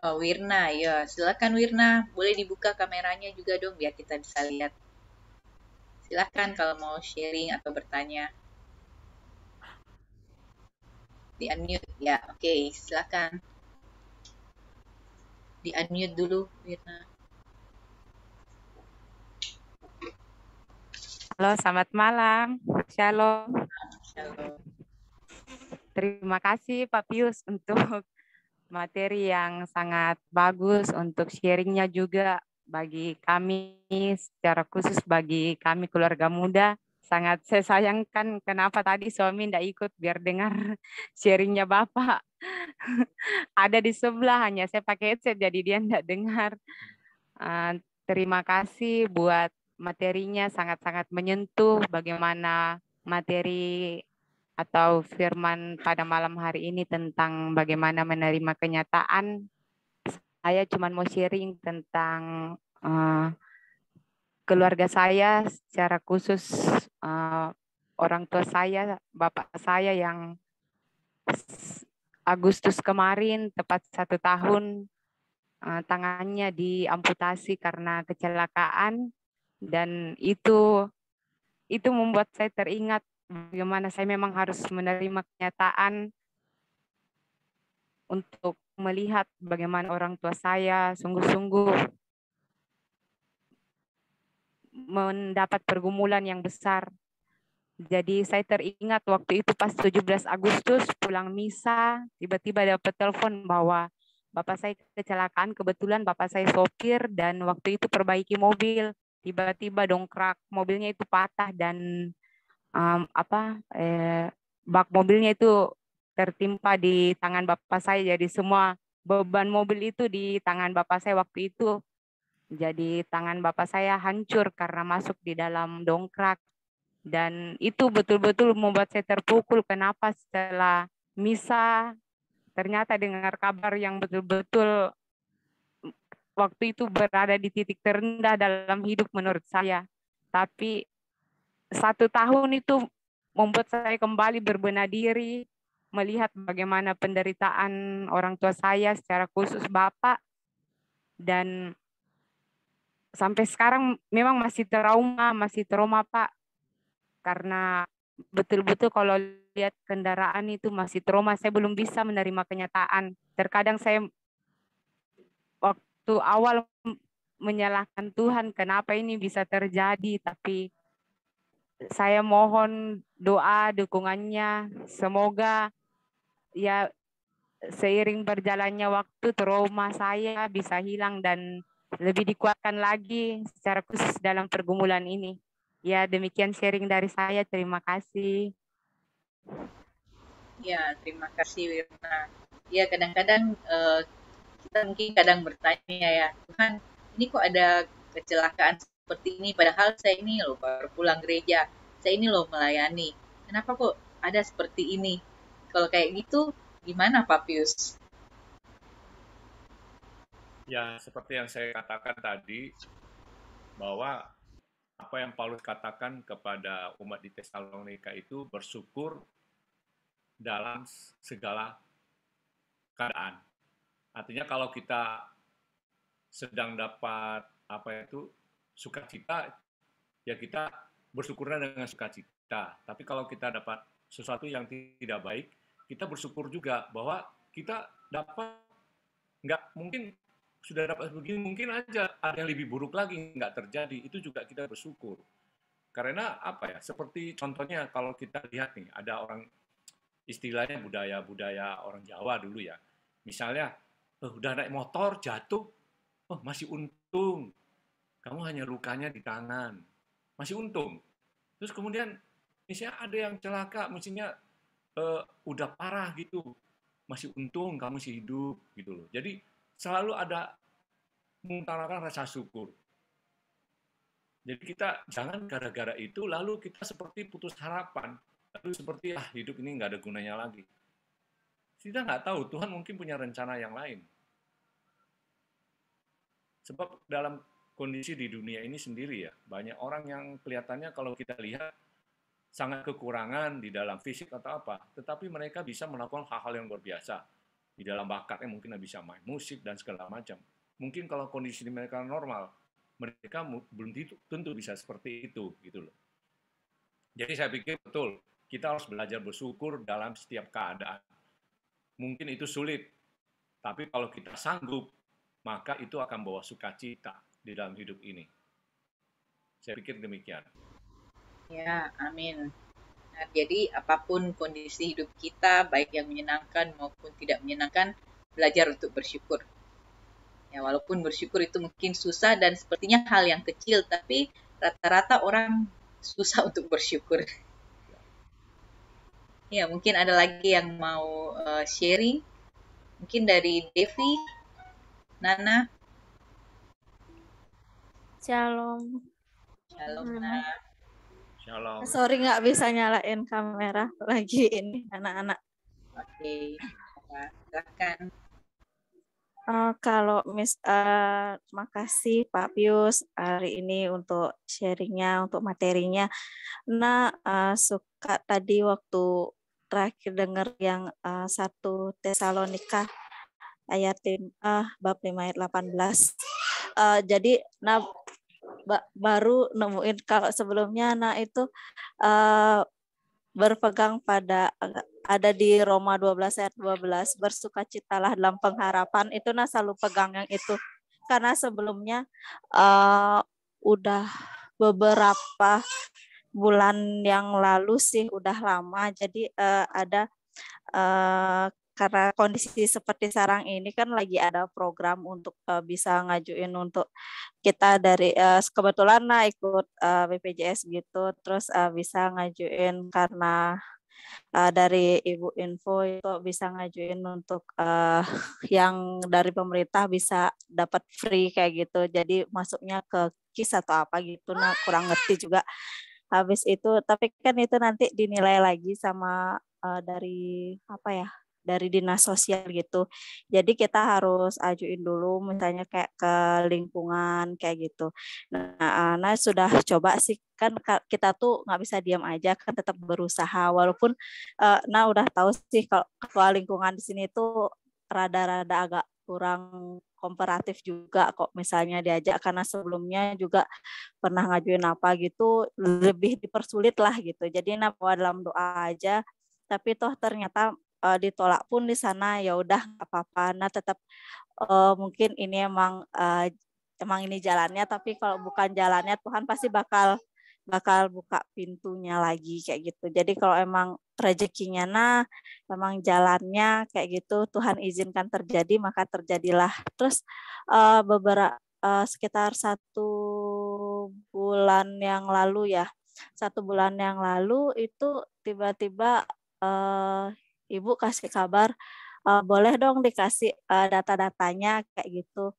Oh, Wirna, ya. Silakan Wirna, boleh dibuka kameranya juga dong biar kita bisa lihat. Silakan kalau mau sharing atau bertanya. Di unmute ya. Oke, silakan. Di unmute dulu, Wirna. Halo, selamat malam. Shalom. Shalom. Terima kasih Pak Pius untuk materi yang sangat bagus, untuk sharingnya juga bagi kami, secara khusus bagi kami keluarga muda. Sangat saya sayangkan kenapa tadi suami tidak ikut biar dengar sharingnya Bapak. Ada di sebelah, hanya saya pakai headset jadi dia tidak dengar. Terima kasih buat materinya, sangat-sangat menyentuh bagaimana materi atau firman pada malam hari ini tentang bagaimana menerima kenyataan. Saya cuma mau sharing tentang keluarga saya, secara khusus orang tua saya, bapak saya yang Agustus kemarin tepat 1 tahun tangannya diamputasi karena kecelakaan, dan itu membuat saya teringat bagaimana saya memang harus menerima kenyataan untuk melihat bagaimana orang tua saya sungguh-sungguh mendapat pergumulan yang besar. Jadi saya teringat waktu itu pas 17 Agustus pulang misa, tiba-tiba dapat telepon bahwa bapak saya kecelakaan. Kebetulan bapak saya sopir dan waktu itu perbaiki mobil. Tiba-tiba dongkrak mobilnya itu patah dan bak mobilnya itu tertimpa di tangan bapak saya. Jadi semua beban mobil itu di tangan bapak saya waktu itu. Jadi tangan bapak saya hancur karena masuk di dalam dongkrak. Dan itu betul-betul membuat saya terpukul. Kenapa setelah misa ternyata dengar kabar yang betul-betul waktu itu berada di titik terendah dalam hidup menurut saya. Tapi 1 tahun itu membuat saya kembali berbenah diri, melihat bagaimana penderitaan orang tua saya, secara khusus Bapak. Dan sampai sekarang memang masih trauma Pak. Karena betul-betul kalau lihat kendaraan itu masih trauma, saya belum bisa menerima kenyataan. Terkadang saya waktu awal menyalahkan Tuhan, kenapa ini bisa terjadi, tapi saya mohon doa dukungannya, semoga ya seiring berjalannya waktu trauma saya bisa hilang dan lebih dikuatkan lagi secara khusus dalam pergumulan ini. Ya, demikian sharing dari saya. Terima kasih. Ya, terima kasih Wirna. Ya, kadang-kadang kita mungkin kadang bertanya ya, Tuhan, ini kok ada kecelakaan seperti ini, padahal saya ini loh baru pulang gereja, saya ini loh melayani. Kenapa kok ada seperti ini? Kalau kayak gitu, gimana Pak Pius? Ya, seperti yang saya katakan tadi, bahwa apa yang Paulus katakan kepada umat di Tesalonika itu bersyukur dalam segala keadaan. Artinya kalau kita sedang dapat sukacita, ya kita bersyukurnya dengan sukacita. Tapi kalau kita dapat sesuatu yang tidak baik, kita bersyukur juga bahwa kita dapat, nggak mungkin sudah dapat begini, mungkin aja ada yang lebih buruk lagi nggak terjadi. Itu juga kita bersyukur. Karena apa ya? Seperti contohnya kalau kita lihat nih, ada orang istilahnya budaya orang Jawa dulu ya. Misalnya, udah naik motor jatuh, masih untung, kamu hanya lukanya di tangan, masih untung. Terus kemudian misalnya ada yang celaka, mestinya udah parah gitu, masih untung kamu masih hidup gitu loh. Jadi selalu ada mengutarakan rasa syukur. Jadi kita jangan gara-gara itu lalu kita seperti putus harapan, lalu seperti hidup ini nggak ada gunanya lagi. Kita nggak tahu, Tuhan mungkin punya rencana yang lain. Sebab dalam kondisi di dunia ini sendiri ya, banyak orang yang kelihatannya kalau kita lihat sangat kekurangan di dalam fisik atau apa, tetapi mereka bisa melakukan hal-hal yang luar biasa. Di dalam bakatnya mungkin bisa main musik dan segala macam. Mungkin kalau kondisi mereka normal, mereka belum tentu bisa seperti itu gitu loh. Jadi saya pikir betul, kita harus belajar bersyukur dalam setiap keadaan. Mungkin itu sulit, tapi kalau kita sanggup, maka itu akan bawa sukacita di dalam hidup ini. Saya pikir demikian. Ya, amin. Nah, jadi apapun kondisi hidup kita, baik yang menyenangkan maupun tidak menyenangkan, belajar untuk bersyukur. Ya, walaupun bersyukur itu mungkin susah dan sepertinya hal yang kecil, tapi rata-rata orang susah untuk bersyukur. Ya, mungkin ada lagi yang mau sharing. Mungkin dari Devi, Nana. Shalom. Shalom, Nana. Shalom. Sorry nggak bisa nyalain kamera lagi ini anak-anak. Oke, silakan. Kalau makasih Pak Pius hari ini untuk sharingnya, untuk materinya. Nah, suka tadi waktu terakhir dengar yang 1 Tesalonika ayat bab 5 ayat 18. Jadi baru nemuin kalau sebelumnya itu berpegang pada ada di Roma 12 ayat 12, bersukacitalah dalam pengharapan. Itu selalu pegang yang itu karena sebelumnya udah beberapa bulan yang lalu sih, udah lama. Jadi ada karena kondisi seperti sekarang ini kan lagi ada program untuk bisa ngajuin untuk kita dari kebetulan ikut BPJS gitu, terus bisa ngajuin karena dari Ibu Info itu bisa ngajuin untuk yang dari pemerintah bisa dapat free kayak gitu. Jadi masuknya ke KIS atau apa gitu, kurang ngerti juga. Habis itu, tapi kan itu nanti dinilai lagi sama dari apa ya? Dari dinas sosial gitu. Jadi kita harus ajuin dulu misalnya kayak ke lingkungan kayak gitu. Nah sudah coba sih, kan kita tuh nggak bisa diam aja, kan tetap berusaha walaupun udah tahu sih kalau ketua lingkungan di sini tuh rada-rada agak kurang komparatif juga kok misalnya diajak, karena sebelumnya juga pernah ngajuin apa gitu lebih dipersulit lah gitu. Jadi dalam doa aja, tapi toh ternyata ditolak pun di sana ya udah nggak apa-apa. Nah tetap mungkin ini emang ini jalannya, tapi kalau bukan jalannya Tuhan pasti bakal buka pintunya lagi kayak gitu. Jadi kalau emang rezekinya emang jalannya kayak gitu, Tuhan izinkan terjadi, maka terjadilah. Terus beberapa sekitar 1 bulan yang lalu ya, 1 bulan yang lalu itu tiba-tiba Ibu kasih kabar, boleh dong dikasih data-datanya kayak gitu.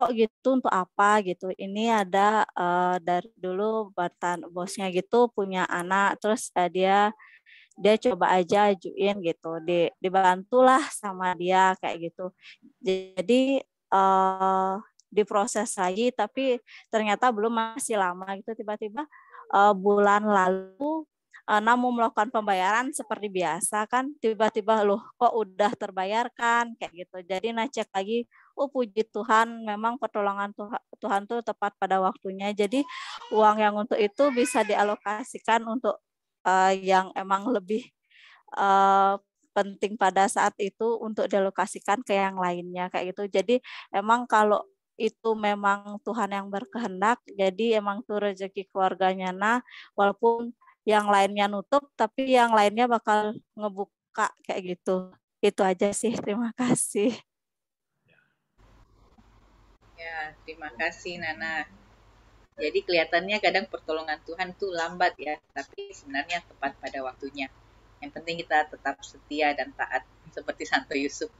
Kok gitu, untuk apa gitu? Ini ada dari dulu mantan bosnya gitu punya anak, terus dia coba aja ajuin gitu, dibantulah sama dia kayak gitu. Jadi diproses lagi, tapi ternyata belum, masih lama gitu. Tiba-tiba bulan lalu mau melakukan pembayaran seperti biasa kan, tiba-tiba loh kok udah terbayarkan kayak gitu. Jadi cek lagi, oh puji Tuhan, memang pertolongan Tuhan tuh tepat pada waktunya. Jadi uang yang untuk itu bisa dialokasikan untuk yang emang lebih penting pada saat itu, untuk dialokasikan ke yang lainnya kayak gitu. Jadi emang kalau itu memang Tuhan yang berkehendak, jadi emang tuh rezeki keluarganya walaupun yang lainnya nutup, tapi yang lainnya bakal ngebuka kayak gitu. Itu aja sih, terima kasih. Ya, terima kasih Nana. Jadi kelihatannya kadang pertolongan Tuhan tuh lambat ya, tapi sebenarnya tepat pada waktunya. Yang penting kita tetap setia dan taat seperti Santo Yusuf.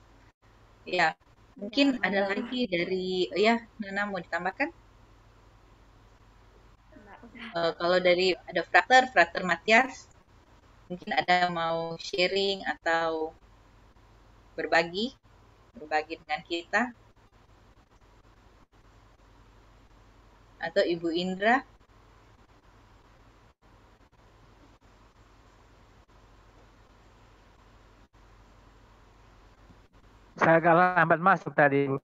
Ya, mungkin ada lagi dari Nana mau ditambahkan? Kalau dari ada Frater Matias, mungkin ada mau sharing atau berbagi dengan kita. Atau Ibu Indra? Saya agak lambat masuk tadi. Oh,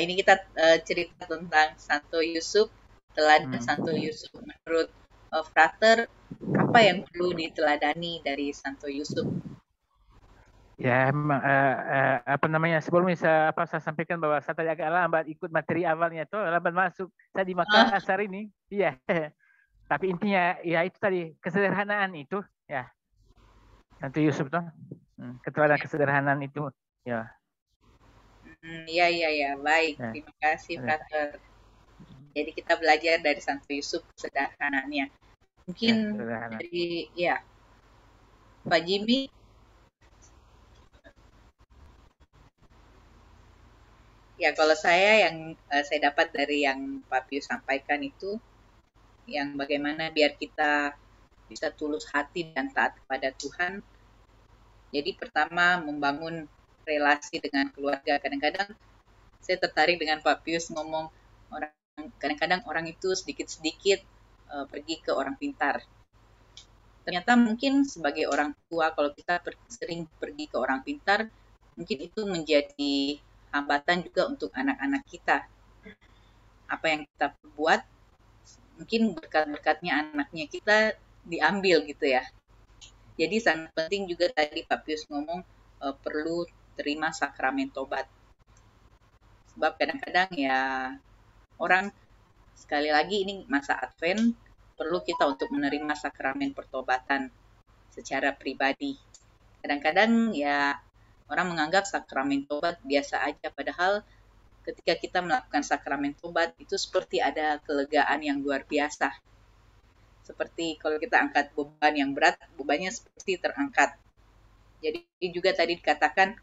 ini kita cerita tentang Santo Yusuf, teladan Santo Yusuf. Menurut Frater, apa yang perlu diteladani dari Santo Yusuf? Ya, memang apa namanya, sebelumnya saya sampaikan bahwa saya tadi agak lambat ikut materi awalnya itu, lambat masuk. Saya di Makassar ini, iya. Tapi intinya ya itu tadi kesederhanaan itu, ya. Santo Yusuf tuh, keteladanan kesederhanaan itu, ya. Ya, baik. Ya. Terima kasih, Frater. Jadi kita belajar dari Santo Yusuf kesederhanaannya. Mungkin dari Pak Jimmy. Ya, kalau saya yang saya dapat dari yang Pak Pius sampaikan itu, yang bagaimana biar kita bisa tulus hati dan taat kepada Tuhan. Jadi pertama membangun relasi dengan keluarga. Kadang-kadang saya tertarik dengan Pak Pius ngomong kadang-kadang orang itu sedikit-sedikit pergi ke orang pintar. Ternyata mungkin sebagai orang tua kalau kita sering pergi ke orang pintar, mungkin itu menjadi hambatan juga untuk anak-anak kita. Apa yang kita buat, mungkin berkat-berkatnya anaknya kita diambil gitu ya. Jadi sangat penting juga tadi Pak Pius ngomong perlu terima sakramen tobat. Sebab kadang-kadang ya orang, sekali lagi ini masa Advent, perlu kita untuk menerima sakramen pertobatan secara pribadi. Kadang-kadang ya orang menganggap sakramen tobat biasa aja, padahal ketika kita melakukan sakramen tobat itu seperti ada kelegaan yang luar biasa. Seperti kalau kita angkat beban yang berat, bebannya seperti terangkat. Jadi juga tadi dikatakan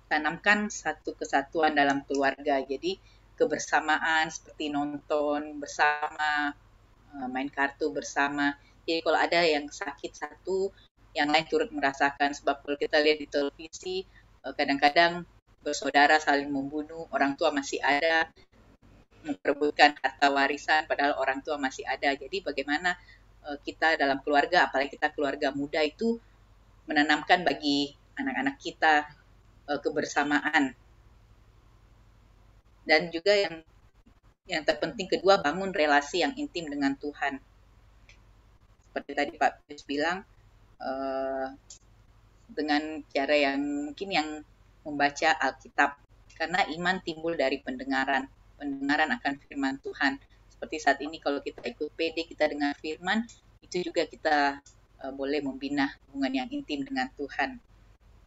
tanamkan satu kesatuan dalam keluarga. Jadi kebersamaan seperti nonton bersama, main kartu bersama. Jadi kalau ada yang sakit satu, yang lain turut merasakan. Sebab kalau kita lihat di televisi, kadang-kadang bersaudara saling membunuh, orang tua masih ada, memperebutkan harta warisan, padahal orang tua masih ada. Jadi bagaimana kita dalam keluarga, apalagi kita keluarga muda itu, menanamkan bagi anak-anak kita kebersamaan. Dan juga yang terpenting kedua, bangun relasi yang intim dengan Tuhan. Seperti tadi Pak Pius bilang, dengan cara yang mungkin yang membaca Alkitab. Karena iman timbul dari pendengaran akan firman Tuhan. Seperti saat ini kalau kita ikut PD, kita dengar firman, itu juga kita boleh membina hubungan yang intim dengan Tuhan.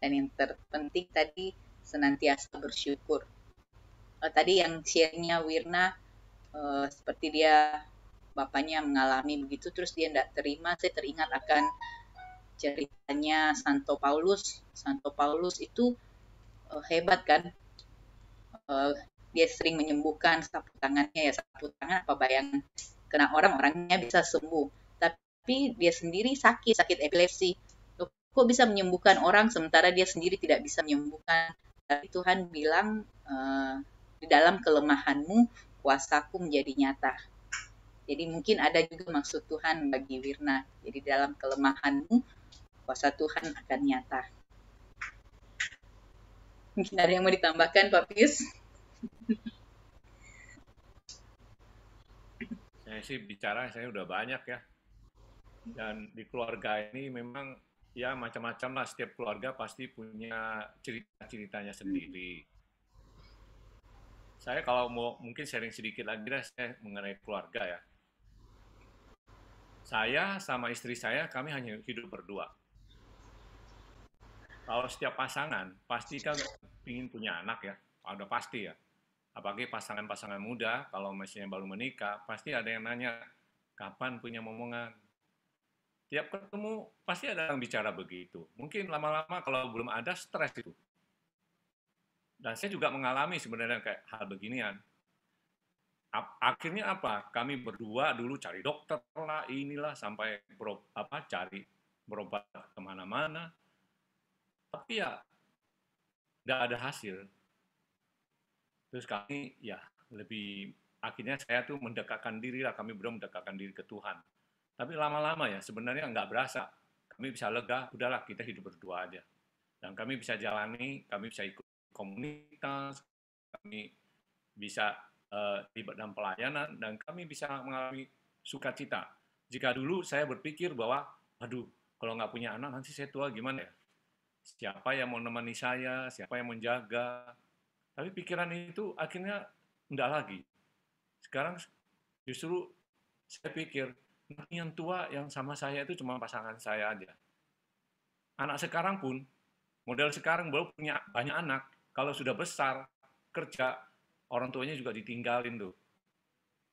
Dan yang terpenting tadi, senantiasa bersyukur. Tadi yang share-nya Wirna, seperti dia bapaknya mengalami begitu, terus dia tidak terima, saya teringat akan ceritanya Santo Paulus. Santo Paulus itu hebat kan, dia sering menyembuhkan sapu tangannya, ya sapu tangan apa bayangan kena orangnya bisa sembuh, tapi dia sendiri sakit epilepsi. Kok bisa menyembuhkan orang sementara dia sendiri tidak bisa menyembuhkan? Tapi Tuhan bilang, di dalam kelemahanmu kuasaku menjadi nyata. Jadi mungkin ada juga maksud Tuhan bagi Wirna. Jadi dalam kelemahanmu kuasa Tuhan akan nyata. Mungkin ada yang mau ditambahkan Pak Pius? Saya sih bicara, saya udah banyak ya. Dan di keluarga ini memang ya macam-macam lah, setiap keluarga pasti punya cerita-ceritanya sendiri. Saya kalau mau mungkin sharing sedikit lagi lah saya mengenai keluarga ya. Saya sama istri saya, kami hanya hidup berdua. Kalau setiap pasangan, pasti kan ingin punya anak ya, ada pasti ya. Apalagi pasangan-pasangan muda, kalau misalnya baru menikah, pasti ada yang nanya, kapan punya momongan? Tiap ketemu, pasti ada yang bicara begitu. Mungkin lama-lama kalau belum ada, stres itu. Dan saya juga mengalami sebenarnya kayak hal beginian. Akhirnya apa? Kami berdua dulu cari dokter lah, inilah, sampai cari berobat kemana-mana. Tapi ya, nggak ada hasil. Terus kami ya lebih, akhirnya saya tuh mendekatkan diri lah, kami berdua mendekatkan diri ke Tuhan. Tapi lama-lama ya sebenarnya nggak berasa, kami bisa lega, udahlah kita hidup berdua aja. Dan kami bisa jalani, kami bisa ikut komunitas, kami bisa terlibat dalam pelayanan, dan kami bisa mengalami sukacita. Jika dulu saya berpikir bahwa, aduh, kalau nggak punya anak nanti saya tua gimana ya? Siapa yang mau menemani saya, siapa yang menjaga? Tapi pikiran itu akhirnya enggak lagi. Sekarang justru saya pikir, yang tua yang sama saya itu cuma pasangan saya aja. Anak sekarang pun, model sekarang baru punya banyak anak, kalau sudah besar, kerja, orang tuanya juga ditinggalin tuh.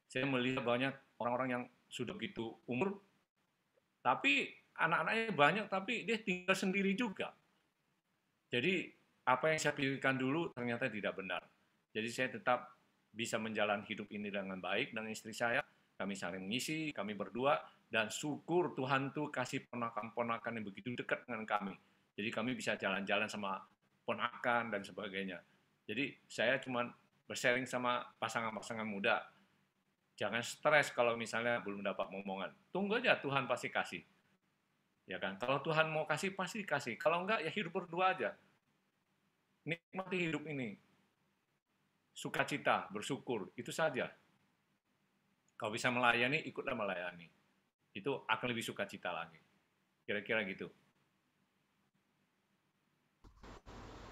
Saya melihat banyak orang-orang yang sudah begitu umur, tapi anak-anaknya banyak, tapi dia tinggal sendiri juga. Jadi apa yang saya pikirkan dulu ternyata tidak benar. Jadi saya tetap bisa menjalani hidup ini dengan baik dengan istri saya. Kami saling mengisi, kami berdua, dan syukur Tuhan tuh kasih ponakan-ponakan yang begitu dekat dengan kami. Jadi kami bisa jalan-jalan sama ponakan dan sebagainya. Jadi saya cuma bersharing sama pasangan-pasangan muda. Jangan stres kalau misalnya belum dapat momongan. Tunggu aja, Tuhan pasti kasih. Ya kan? Kalau Tuhan mau kasih, pasti kasih. Kalau enggak, ya hidup berdua aja. Nikmati hidup ini. Sukacita, bersyukur, itu saja. Kalau bisa melayani, ikutlah melayani. Itu akan lebih sukacita lagi. Kira-kira gitu.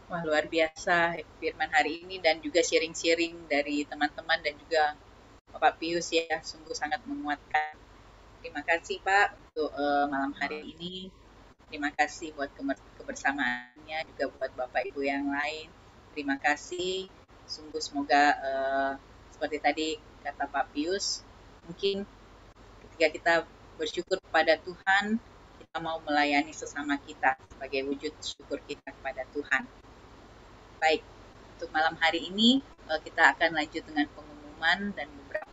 Wah, luar biasa firman hari ini dan juga sharing-sharing dari teman-teman dan juga Bapak Pius ya, sungguh sangat menguatkan. Terima kasih Pak untuk malam hari ini. Terima kasih buat kebersamaannya, juga buat Bapak Ibu yang lain. Terima kasih. Sungguh semoga seperti tadi kata Pak Pius, mungkin ketika kita bersyukur kepada Tuhan, kita mau melayani sesama kita sebagai wujud syukur kita kepada Tuhan. Baik, untuk malam hari ini kita akan lanjut dengan pengumuman dan beberapa